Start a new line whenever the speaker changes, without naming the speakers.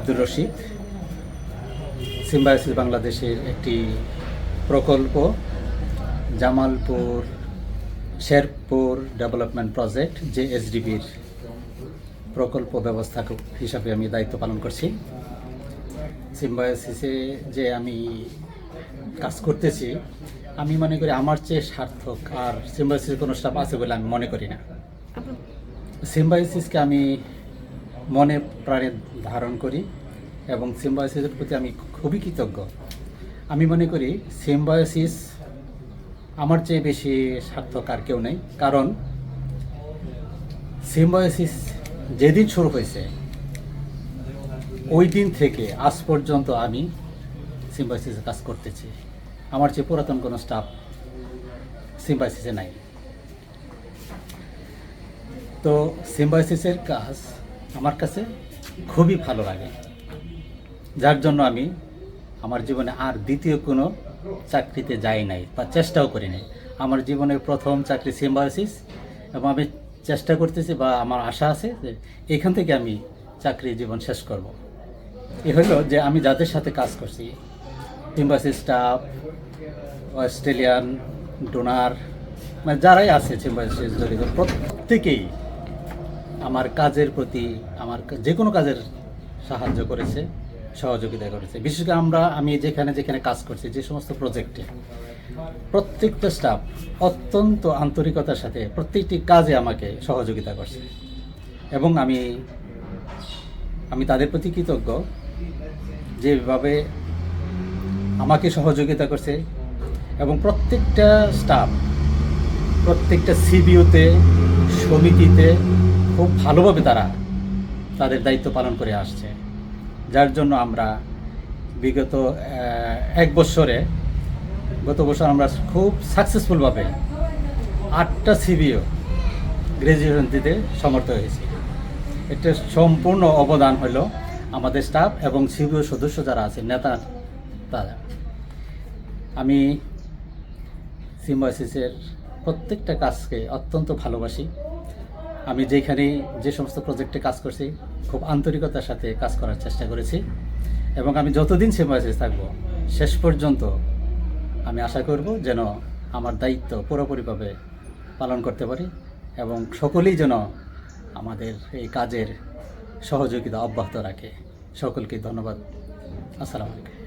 Abdur Rashid. Symbiosis বাংলাদেশের একটি প্রকল্প, জামালপুর শেরপুর ডেভেলপমেন্ট প্রজেক্ট JSDBর প্রকল্প ব্যবস্থাপক হিসাবে আমি দায়িত্ব পালন করছি। সিম্বায়োসিসে যে আমি কাজ করতেছি, আমি মনে করি আমার চেয়ে সার্থক আর সিম্বায়োসিসের কোনো স্টাফ আছে বলে আমি মনে করি না। সিম্বায়োসিসকে আমি মনে প্রাণে ধারণ করি এবং সিম্বায়োসিসের প্রতি আমি খুবই কৃতজ্ঞ। আমি মনে করি সিম্বায়োসিস আমার চেয়ে বেশি সার্থক আর কেউ নেই, কারণ সিম্বায়োসিস যেদিন শুরু হয়েছে ওই দিন থেকে আজ পর্যন্ত আমি সিম্বায়োসিসে কাজ করতেছি। আমার চেয়ে পুরাতন কোনো স্টাফ সিম্বায়োসিসে নাই। তো সিম্বায়োসিসের কাজ আমার কাছে খুবই ভালো লাগে, যার জন্য আমি আমার জীবনে আর দ্বিতীয় কোনো চাকরিতে যাই নাই বা চেষ্টাও করি নাই। আমার জীবনের প্রথম চাকরি সিম্বায়োসিস, এবং আমি চেষ্টা করতেছি বা আমার আশা আছে যে এখান থেকে আমি চাকরি জীবন শেষ করব। এ হলো যে আমি যাদের সাথে কাজ করছি, সিম্বায়োসিস স্টাফ, অস্ট্রেলিয়ান ডোনার, মানে যারাই আছে সিম্বায়োসিস জড়িত, প্রত্যেকেই আমার কাজের প্রতি, আমার যে কোনো কাজের সাহায্য করেছে, সহযোগিতা করেছে। বিশেষ করে আমি যেখানে কাজ করছি, যে সমস্ত প্রজেক্টে, প্রত্যেকটা স্টাফ অত্যন্ত আন্তরিকতার সাথে প্রত্যেকটি কাজে আমাকে সহযোগিতা করছে, এবং আমি তাদের প্রতি কৃতজ্ঞ যেভাবে আমাকে সহযোগিতা করছে। এবং প্রত্যেকটা স্টাফ প্রত্যেকটা সিবিওতে, সমিতিতে খুব ভালোভাবে তারা তাদের দায়িত্ব পালন করে আসছে, যার জন্য আমরা বিগত গত বছর আমরা খুব সাকসেসফুলভাবে 8টা সিবিও গ্র্যাজুয়েশন দিতে সমর্থ হয়েছি। এটা সম্পূর্ণ অবদান হলো আমাদের স্টাফ এবং সিবিও সদস্য যারা আছে, নেতা, তারা। আমি সিম্বায়োসিসের প্রত্যেকটা কাজকে অত্যন্ত ভালোবাসি। আমি যে সমস্ত প্রজেক্টে কাজ করছি, খুব আন্তরিকতার সাথে কাজ করার চেষ্টা করেছি, এবং আমি যতদিন সিম্বায়োসিস থাকবো শেষ পর্যন্ত আমি আশা করব যেন আমার দায়িত্ব পুরোপুরিভাবে পালন করতে পারি, এবং সকলেই যেন আমাদের এই কাজের সহযোগিতা অব্যাহত রাখে। সকলকে ধন্যবাদ। আসসালামু আলাইকুম।